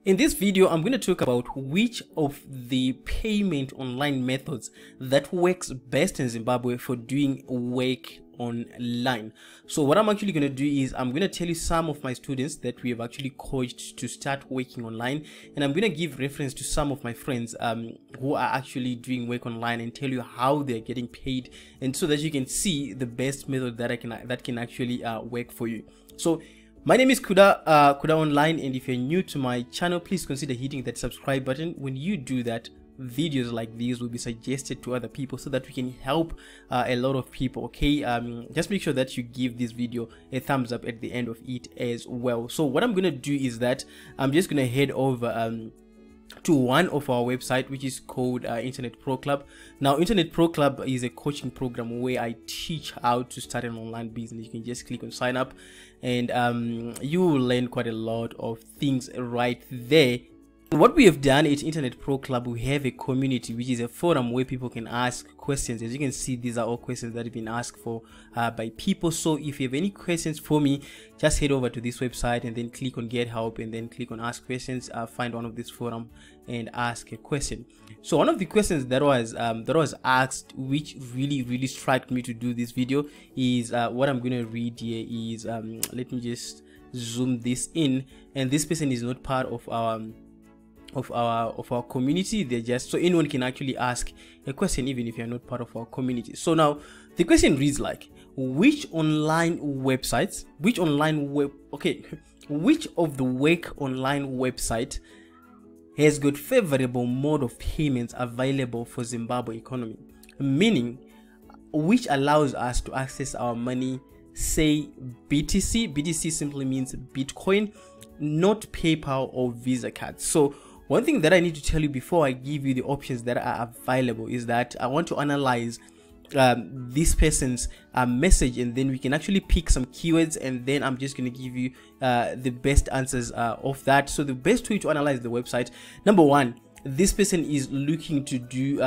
In this video, I'm going to talk about which of the payment online methods that works best in Zimbabwe for doing work online. So what I'm actually going to do is I'm going to tell you some of my students that we have actually coached to start working online, and I'm going to give reference to some of my friends who are actually doing work online and tell you how they're getting paid, and so that you can see the best method that can actually work for you. So my name is Kuda Online, and if you're new to my channel, please consider hitting that subscribe button. When you do that, videos like these will be suggested to other people so that we can help a lot of people. Okay, just make sure that you give this video a thumbs up at the end of it as well. So what I'm gonna do is that I'm just gonna head over to one of our website, which is called Internet Pro Club. Now, Internet Pro Club is a coaching program where I teach how to start an online business. You can just click on sign up, and you will learn quite a lot of things right there. What we have done at Internet Pro Club, we have a community, which is a forum where people can ask questions. As you can see, these are all questions that have been asked for by people. So if you have any questions for me, just head over to this website and then click on get help, and then click on ask questions. Find one of this forum and ask a question. So one of the questions that was asked, which really struck me to do this video, is what I'm going to read here is let me just zoom this in. And this person is not part of our community. They're just, so anyone can actually ask a question even if you're not part of our community. So now the question reads like, which of the work online website has got favorable mode of payments available for Zimbabwe economy, meaning which allows us to access our money, say BTC simply means Bitcoin, not PayPal or Visa cards. So one thing that I need to tell you before I give you the options that are available is that I want to analyze this person's message, and then we can actually pick some keywords, and then I'm just going to give you the best answers of that. So the best way to analyze the website: number one, this person is looking to do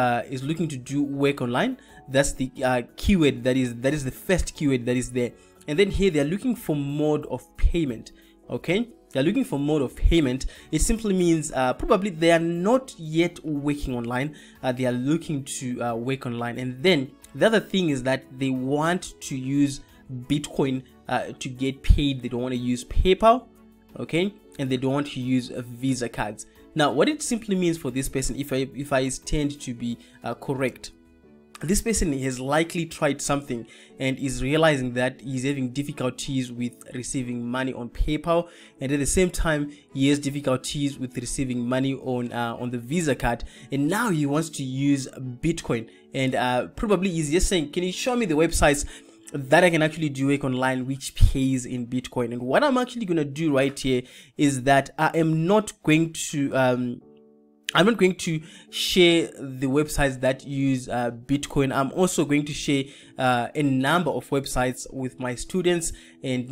work online. That's the keyword that is the first keyword that is there. And then here they're looking for mode of payment. Okay, they're looking for mode of payment. It simply means probably they are not yet working online. They are looking to work online. And then the other thing is that they want to use Bitcoin to get paid. They don't want to use PayPal, okay, and they don't want to use Visa cards. Now, what it simply means for this person, if I tend to be correct, this person has likely tried something and is realizing that he's having difficulties with receiving money on PayPal, and at the same time he has difficulties with receiving money on the Visa card, and now he wants to use Bitcoin. And probably he's just saying, can you show me the websites that I can actually do work online which pays in Bitcoin? And what I'm actually going to do right here is that I'm not going to share the websites that use Bitcoin. I'm also going to share a number of websites with my students and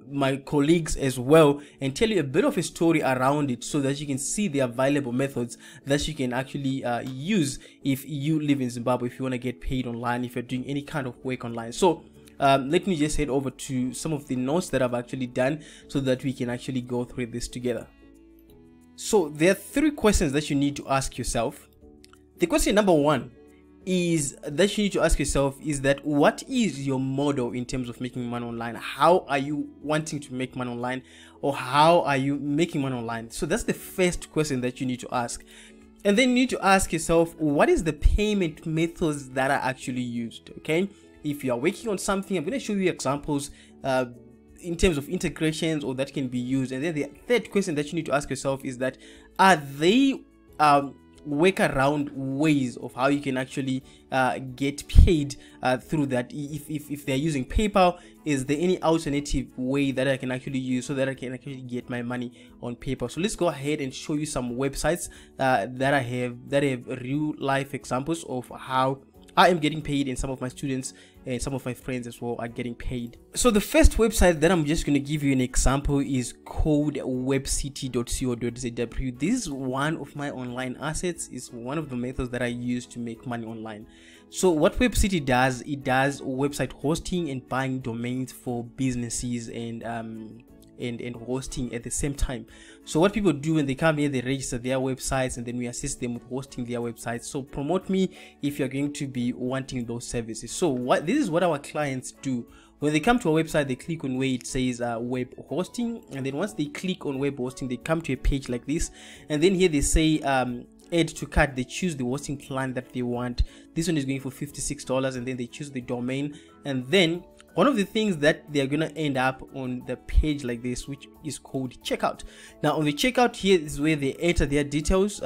my colleagues as well, and tell you a bit of a story around it so that you can see the available methods that you can actually use if you live in Zimbabwe, if you want to get paid online, if you're doing any kind of work online. So let me just head over to some of the notes that I've actually done so that we can actually go through this together. So there are three questions that you need to ask yourself. The question number one is that you need to ask yourself is that what is your model in terms of making money online? How are you wanting to make money online, or how are you making money online? So that's the first question that you need to ask. And then you need to ask yourself, what is the payment methods that are actually used? Okay, if you are working on something, I'm going to show you examples in terms of integrations or that can be used. And then the third question that you need to ask yourself is that are they workaround ways of how you can actually get paid through that? If they're using PayPal, is there any alternative way that I can actually use so that I can actually get my money on PayPal? So let's go ahead and show you some websites that have real life examples of how I am getting paid, and some of my students and some of my friends as well are getting paid. So the first website that I'm just going to give you an example is called webcity.co.zw. This is one of my online assets. It's one of the methods that I use to make money online. So what Webcity does, it does website hosting and buying domains for businesses and and hosting at the same time. So what people do when they come here, they register their websites, and then we assist them with hosting their websites. So promote me if you're going to be wanting those services. So this is what our clients do. When they come to our website, they click on where it says web hosting, and then once they click on web hosting, they come to a page like this, and then here they say add to cart. They choose the hosting plan that they want. This one is going for $56, and then they choose the domain, and then one of the things that they're gonna end up on the page like this, which is called checkout. Now on the checkout, here is where they enter their details.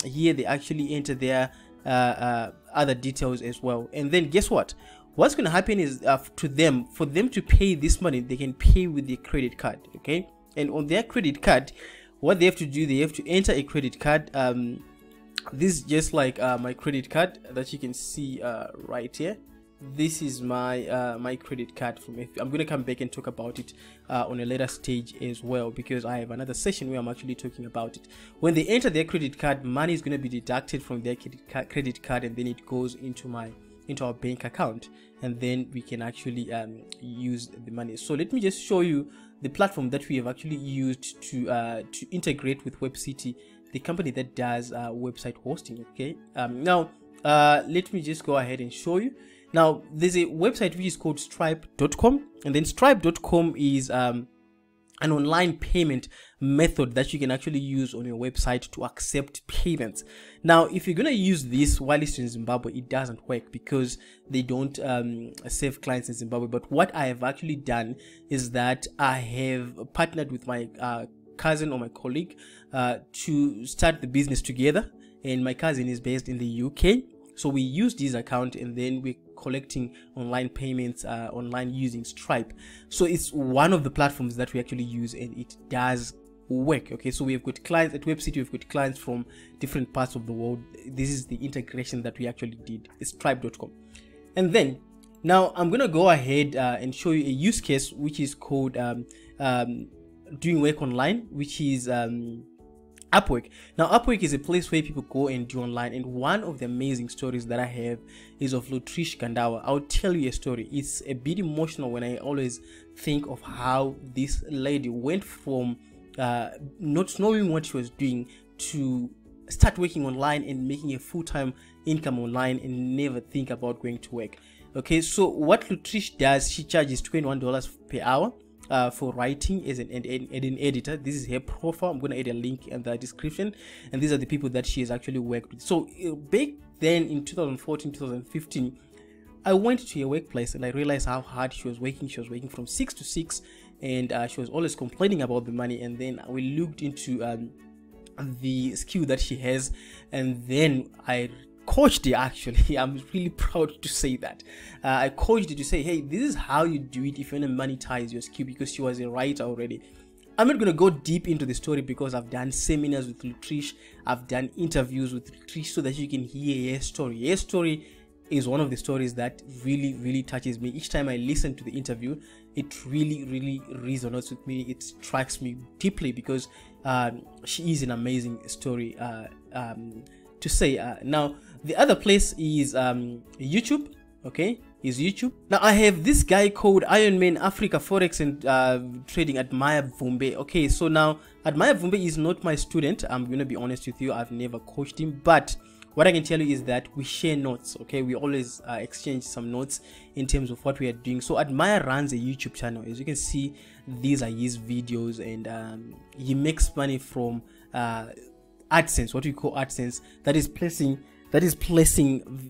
Here they actually enter their other details as well, and then guess what? What's going to happen is for them to pay this money, they can pay with their credit card. Okay, and on their credit card, what they have to do, they have to enter a credit card. This is just like my credit card that you can see right here. This is my my credit card from I'm going to come back and talk about it on a later stage as well, because I have another session where I'm actually talking about it. When they enter their credit card, money is going to be deducted from their credit card, and then it goes into our bank account, and then we can actually use the money. So let me just show you the platform that we have actually used to integrate with WebCity, the company that does website hosting. Okay, now let me just go ahead and show you. Now there's a website which is called stripe.com, and then stripe.com is an online payment method that you can actually use on your website to accept payments. Now if you're gonna use this while it's in Zimbabwe, it doesn't work because they don't save clients in Zimbabwe. But what I have actually done is that I have partnered with my cousin or my colleague to start the business together, and my cousin is based in the UK. So we used his account, and then we're collecting online payments online using Stripe. So it's one of the platforms that we actually use, and it does work. Okay, so we have got clients at WebCity, we've got clients from different parts of the world. This is the integration that we actually did. It's stripe.com. And then now I'm gonna go ahead and show you a use case which is called doing work online, which is Upwork. Now Upwork is a place where people go and do online, and one of the amazing stories that I have is of Lutrish Gandawa. I'll tell you a story. It's a bit emotional when I always think of how this lady went from not knowing what she was doing to start working online and making a full-time income online and never think about going to work. Okay, so what Lutrish does, she charges $21 per hour for writing as an editor. This is her profile. I'm going to add a link in the description, and these are the people that she has actually worked with. So back then in 2014, 2015, I went to her workplace and I realized how hard she was working. She was working from 6 to 6, and she was always complaining about the money. And then we looked into the skill that she has, and then I coached her. Actually, I'm really proud to say that I coached her to say, hey, this is how you do it if you want to monetize your skill, because she was a writer already. I'm not going to go deep into the story because I've done seminars with Lutrish, I've done interviews with Lutrish, so that you can hear her story. Her story is one of the stories that really touches me. Each time I listen to the interview, it really resonates with me. It strikes me deeply because she is an amazing story to say. Now the other place is YouTube. Okay, is YouTube. Now I have this guy called Ironman Africa Forex and Trading, Admire Vumbe. Okay, so now Admire Vumbe is not my student. I'm gonna be honest with you, I've never coached him, but what I can tell you is that we share notes. Okay, we always exchange some notes in terms of what we are doing. So Admire runs a YouTube channel. As you can see, these are his videos, and he makes money from AdSense, what we call AdSense, that is placing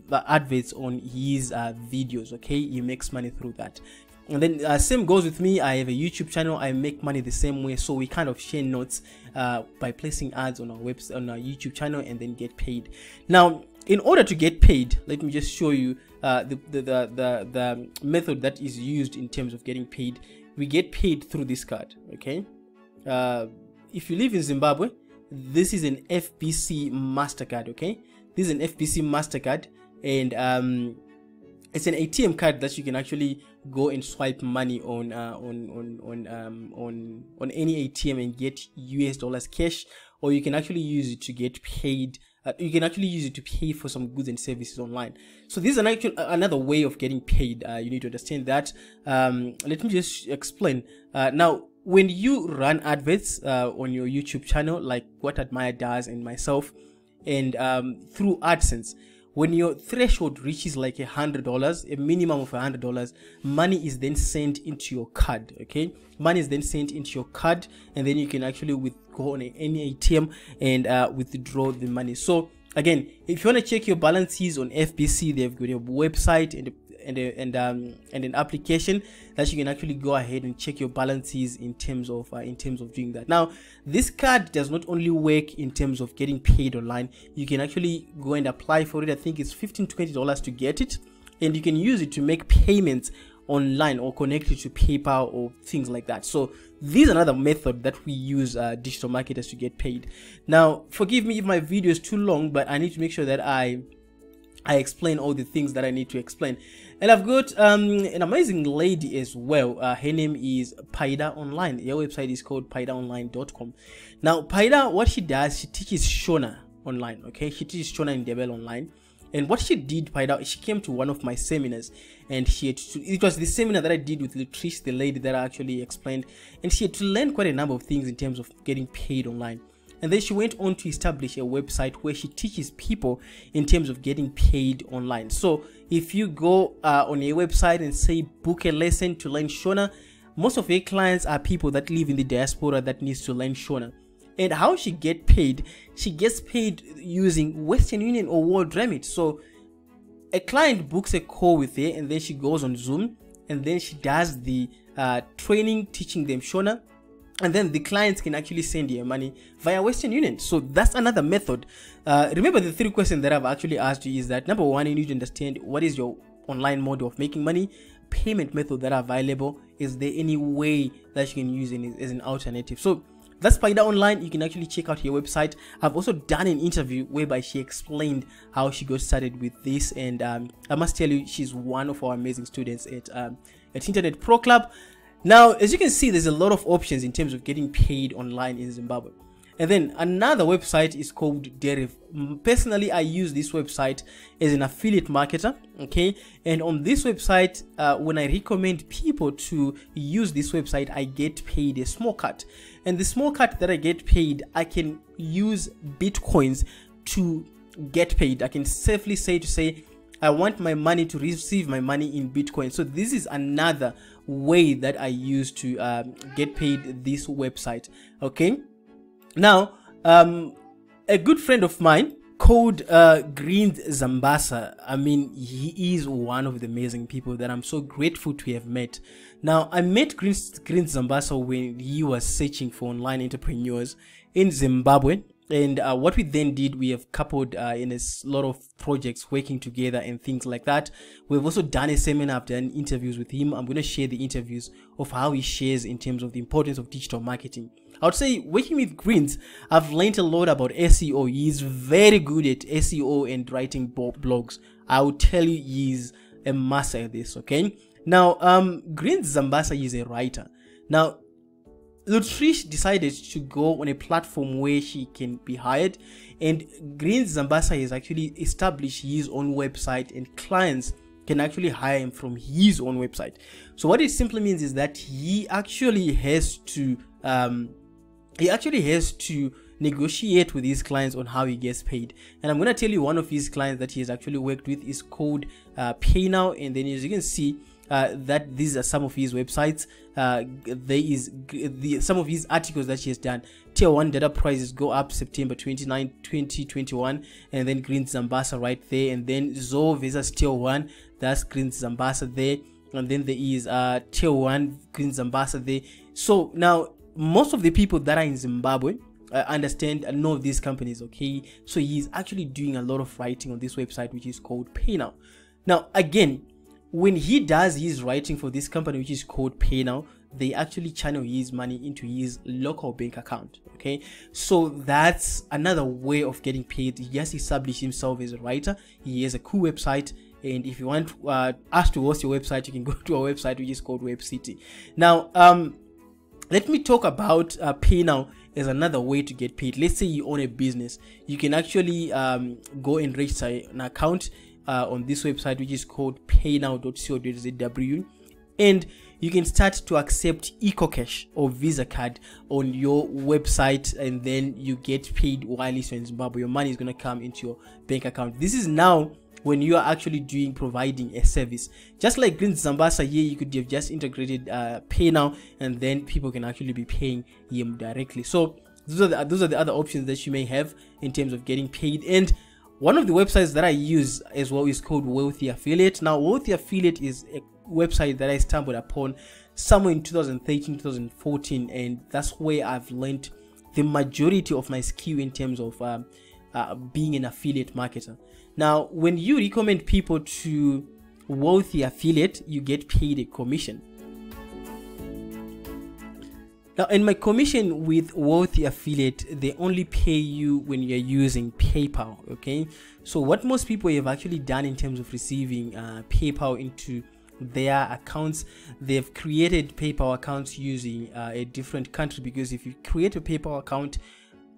the adverts on his videos. Okay, he makes money through that. And then same goes with me. I have a YouTube channel. I make money the same way, so we kind of share notes by placing ads on our website, on our YouTube channel, and then get paid. Now in order to get paid, let me just show you the method that is used in terms of getting paid. We get paid through this card. Okay, if you live in Zimbabwe, this is an FBC MasterCard. Okay, this is an FBC MasterCard, and it's an ATM card that you can actually go and swipe money on any ATM and get US dollars cash, or you can actually use it to get paid. You can actually use it to pay for some goods and services online. So this is another way of getting paid. You need to understand that. Let me just explain. Now when you run adverts on your YouTube channel, like what Admire does and myself, and through AdSense, when your threshold reaches like $100, a minimum of $100, money is then sent into your card. Okay, money is then sent into your card, and then you can actually go on any ATM and withdraw the money. So again, if you want to check your balances on FBC, they've got a website and an application that you can actually go ahead and check your balances in terms of doing that. Now, this card does not only work in terms of getting paid online. You can actually go and apply for it. I think it's $15-20 to get it, and you can use it to make payments online or connect it to PayPal or things like that. So this is another method that we use digital marketers to get paid. Now, forgive me if my video is too long, but I need to make sure that I explain all the things that I need to explain. And I've got an amazing lady as well. Her name is Paida Online. Her website is called paidaonline.com. Now, Paida, what she does, she teaches Shona online. Okay, she teaches Shona and Debel online. And what she did, Paida, she came to one of my seminars, and it was the seminar that I did with Lutrish, the lady that I actually explained, and she had to learn quite a number of things in terms of getting paid online. And then she went on to establish a website where she teaches people in terms of getting paid online. So if you go on a website and say book a lesson to learn Shona, most of her clients are people that live in the diaspora that needs to learn Shona. And how she gets paid, she gets paid using Western Union or World Remit. So a client books a call with her, and then she goes on Zoom, and then she does the training teaching them Shona. And then the clients can actually send you money via Western Union. So that's another method. Remember, the 3 questions that I've actually asked you is that, number 1, you need to understand what is your online mode of making money, payment method that are available. Is there any way that you can use it as an alternative? So that's Paida Online. You can actually check out her website. I've also done an interview whereby she explained how she got started with this. And I must tell you, she's one of our amazing students at Internet Pro Club. Now, as you can see, there's a lot of options in terms of getting paid online in Zimbabwe. And then another website is called Deriv. Personally, I use this website as an affiliate marketer. Okay, and on this website, when I recommend people to use this website, I get paid a small cut. And the small cut that I get paid, I can use Bitcoins to get paid. I can safely say I want my money to receive my money in Bitcoin. So this is another way that I use to get paid this website. Okay, now a good friend of mine called Greens Zambasa, I mean, he is one of the amazing people that I'm so grateful to have met. Now, I met Greens Zambasa when he was searching for online entrepreneurs in Zimbabwe. And what we then did, we have coupled in a lot of projects working together and things like that. We've also done a seminar, I've done interviews with him. I'm going to share the interviews of how he shares in terms of the importance of digital marketing. I would say working with Greens, I've learned a lot about SEO. He's very good at SEO and writing blogs. I will tell you, he's a master at this. Okay. Now, Greens Zambasa is a writer. Now, Lutrish decided to go on a platform where she can be hired, and Greens Zambasa has actually established his own website, and clients can actually hire him from his own website. So what it simply means is that he actually has to negotiate with his clients on how he gets paid. And I'm going to tell you one of his clients that he has actually worked with is called PayNow, and then as you can see, that these are some of his websites. There is some of his articles that he has done. Tier 1 data prices go up September 29, 2021, and then Greens Zambasa right there, and then Zo versus Tier 1, that's Greens Zambasa there, and then there is Tier 1 Greens Zambasa there. So now most of the people that are in Zimbabwe understand and know these companies. Okay, so he's actually doing a lot of writing on this website, which is called PayNow. Now again, when he does his writing for this company, which is called PayNow, they actually channel his money into his local bank account. Okay, so that's another way of getting paid. He has established himself as a writer. He has a cool website, and if you want us to host your website, you can go to our website, which is called WebCity. Now, let me talk about PayNow as another way to get paid. Let's say you own a business, you can actually go and register an account on this website, which is called paynow.co.zw, and you can start to accept EcoCash or Visa card on your website, and then you get paid while you're in Zimbabwe. Your money is going to come into your bank account. This is now when you are actually providing a service. Just like Green Zambasa here, you could have just integrated pay now, and then people can actually be paying him directly. So those are the other options that you may have in terms of getting paid. And one of the websites that I use as well is called Wealthy Affiliate. Now, Wealthy Affiliate is a website that I stumbled upon somewhere in 2013, 2014, and that's where I've learned the majority of my skill in terms of being an affiliate marketer. Now, when you recommend people to Wealthy Affiliate, you get paid a commission. Now, in my commission with Wealthy Affiliate, they only pay you when you're using PayPal, okay? So what most people have actually done in terms of receiving PayPal into their accounts, they've created PayPal accounts using a different country, because if you create a PayPal account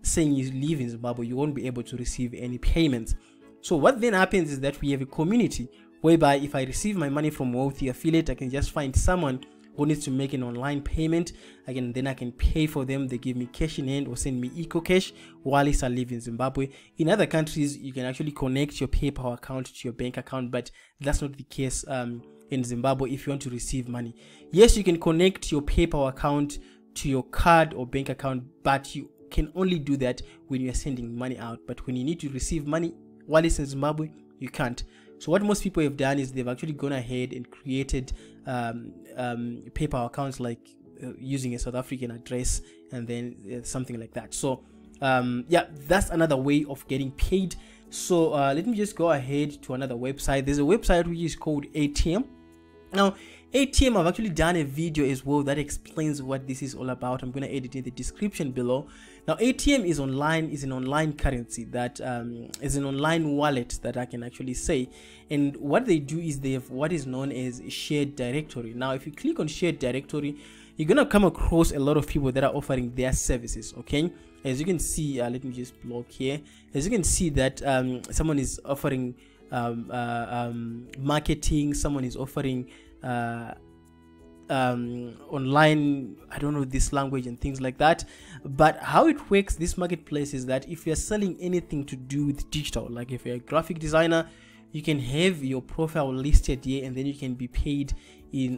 saying you live in Zimbabwe, you won't be able to receive any payments. So what then happens is that we have a community whereby if I receive my money from Wealthy Affiliate, I can just find someone who needs to make an online payment. I can pay for them. They give me cash in hand or send me EcoCash while I live in Zimbabwe. In other countries, you can actually connect your PayPal account to your bank account, but that's not the case in Zimbabwe if you want to receive money. Yes, you can connect your PayPal account to your card or bank account, but you can only do that when you are sending money out. But when you need to receive money while it's in Zimbabwe, you can't. So what most people have done is they've actually gone ahead and created PayPal accounts, like using a South African address and then something like that. So yeah, that's another way of getting paid. So let me just go ahead to another website. There's a website which is called ATM. Now, ATM, I've actually done a video as well that explains what this is all about. I'm going to add it in the description below. Now, ATM is an online currency that is an online wallet that I can actually say. And what they do is they have what is known as shared directory. Now, if you click on shared directory, you're going to come across a lot of people that are offering their services, okay? As you can see, let me just block here. As you can see that someone is offering marketing, someone is offering online, I don't know this language and things like that. But how it works, this marketplace, is that if you're selling anything to do with digital, like if you're a graphic designer, you can have your profile listed here, and then you can be paid in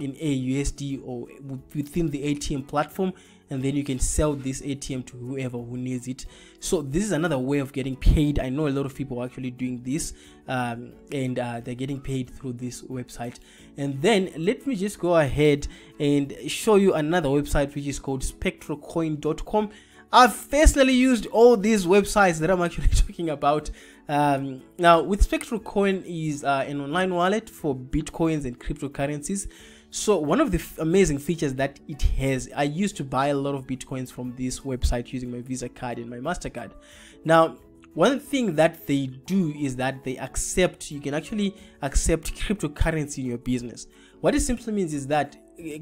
AUSD or within the ATM platform, and then you can sell this ATM to whoever who needs it. So this is another way of getting paid. I know a lot of people are actually doing this, and they're getting paid through this website. And then let me just go ahead and show you another website which is called spectrocoin.com. I've personally used all these websites that I'm actually talking about. Now, with SpectroCoin is an online wallet for bitcoins and cryptocurrencies. So one of the amazing features that it has, I used to buy a lot of bitcoins from this website using my Visa card and my MasterCard. Now, one thing that they do is that they accept, you can actually accept cryptocurrency in your business. What it simply means is that,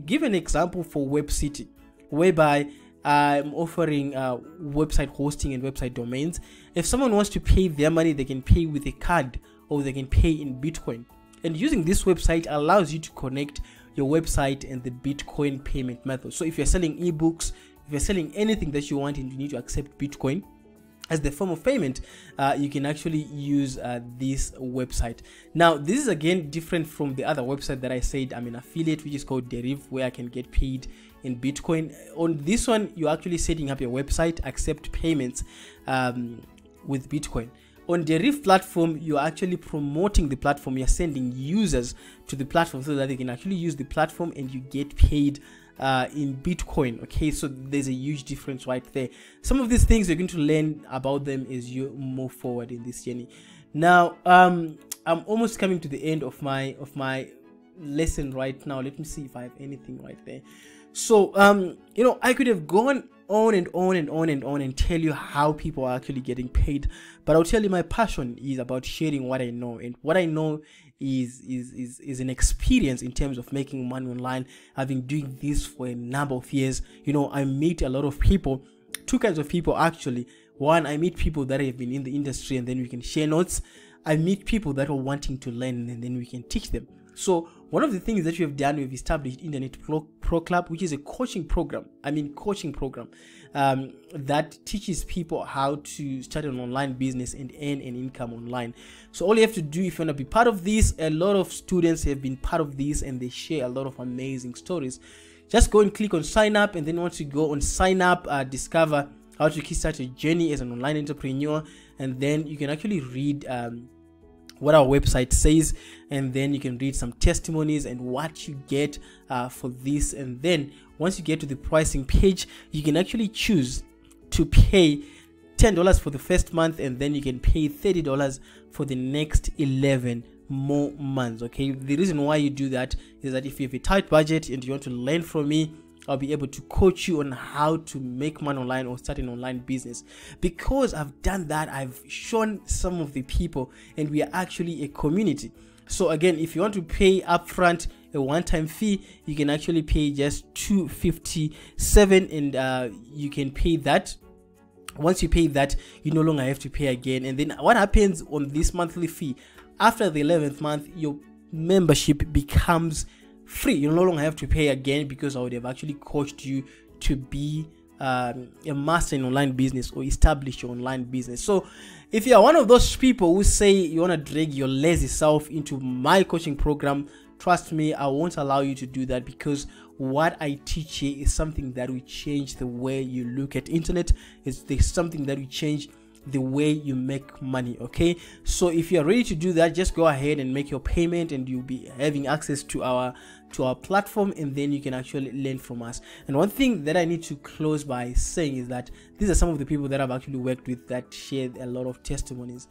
give an example for WebCity, whereby I'm offering website hosting and website domains. If someone wants to pay their money, they can pay with a card or they can pay in Bitcoin. And using this website allows you to connect your website and the Bitcoin payment method. So if you're selling ebooks, if you're selling anything that you want and you need to accept Bitcoin as the form of payment, you can actually use this website. Now, this is again different from the other website that I said I'm an affiliate, which is called Deriv, where I can get paid in Bitcoin. On this one, you're actually setting up your website, accept payments with Bitcoin. On the Deriv platform, you're actually promoting the platform. You're sending users to the platform so that they can actually use the platform, and you get paid in Bitcoin. Okay, so there's a huge difference right there. Some of these things you're going to learn about them as you move forward in this journey. Now, I'm almost coming to the end of my lesson right now. Let me see if I have anything right there. So you know, I could have gone on and on and on and on and tell you how people are actually getting paid, but I'll tell you my passion is about sharing what I know, and what I know is an experience in terms of making money online. I've been doing this for a number of years. You know, I meet a lot of people, two kinds of people actually. One, I meet people that have been in the industry and then we can share notes. I meet people that are wanting to learn and then we can teach them. So one of the things that we have done, we've established Internet Proclub, which is a coaching program. That teaches people how to start an online business and earn an income online. So all you have to do, if you want to be part of this, a lot of students have been part of this and they share a lot of amazing stories. Just go and click on sign up, and then once you go on sign up, discover how to kickstart your journey as an online entrepreneur, and then you can actually read what our website says, and then you can read some testimonies and what you get for this. And then once you get to the pricing page, you can actually choose to pay $10 for the first month, and then you can pay $30 for the next 11 more months. Okay, the reason why you do that is that if you have a tight budget and you want to learn from me, I'll be able to coach you on how to make money online or start an online business. Because I've done that, I've shown some of the people, and we are actually a community. So again, if you want to pay upfront a one-time fee, you can actually pay just $257, and you can pay that. Once you pay that, you no longer have to pay again. And then what happens on this monthly fee, after the 11th month, your membership becomes free. You no longer have to pay again, because I would have actually coached you to be a master in online business or establish your online business. So if you are one of those people who say you want to drag your lazy self into my coaching program, trust me, I won't allow you to do that, because what I teach here is something that will change the way you look at internet. It's something that will change the way you make money. Okay, so if you're ready to do that, just go ahead and make your payment, and you'll be having access to our platform, and then you can actually learn from us. And one thing that I need to close by saying is that these are some of the people that I've actually worked with that shared a lot of testimonies.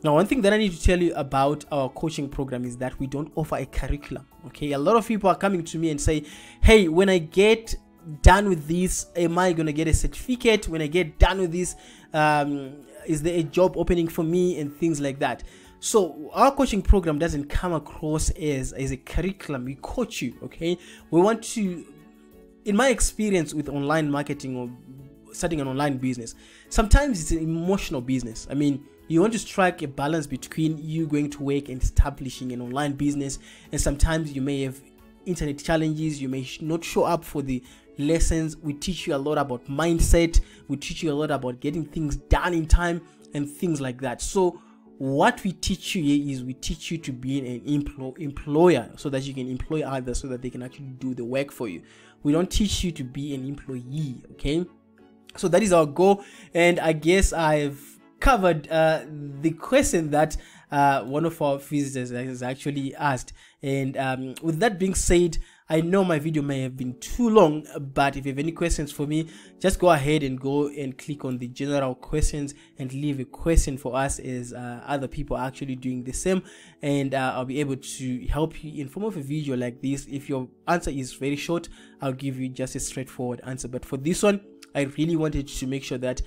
Now, one thing that I need to tell you about our coaching program is that we don't offer a curriculum. Okay, a lot of people are coming to me and say, hey, when I get done with this, am I gonna get a certificate? When I get done with this, is there a job opening for me, and things like that. So our coaching program doesn't come across as a curriculum. We coach you. Okay, we want to, in my experience with online marketing or starting an online business, sometimes it's an emotional business. I mean, you want to strike a balance between you going to work and establishing an online business, and sometimes you may have internet challenges, you may not show up for the lessons. We teach you a lot about mindset, we teach you a lot about getting things done in time and things like that. So what we teach you here is we teach you to be an employer, so that you can employ others, so that they can actually do the work for you. We don't teach you to be an employee. Okay, so that is our goal. And I guess I've covered the question that one of our visitors has actually asked. And with that being said, I know my video may have been too long, but if you have any questions for me, just go ahead and go and click on the general questions and leave a question for us, as other people are actually doing the same, and I'll be able to help you in form of a video like this. If your answer is very short, I'll give you just a straightforward answer. But for this one, I really wanted to make sure that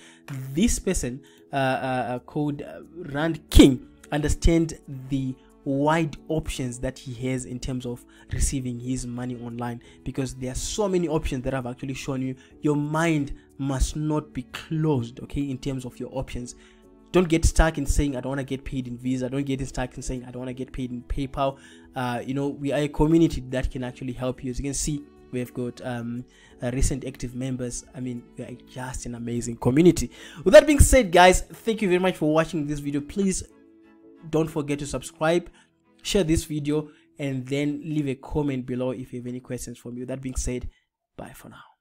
this person called Rand King understand the wide options that he has in terms of receiving his money online, because there are so many options that I've actually shown you. Your mind must not be closed, okay, in terms of your options. Don't get stuck in saying I don't want to get paid in Visa. Don't get stuck in saying I don't want to get paid in PayPal. You know, we are a community that can actually help you. As you can see, we have got recent active members. I mean, we are just an amazing community. With that being said, guys, thank you very much for watching this video. Please don't forget to subscribe, share this video, and then leave a comment below if you have any questions for me. With that being said, bye for now.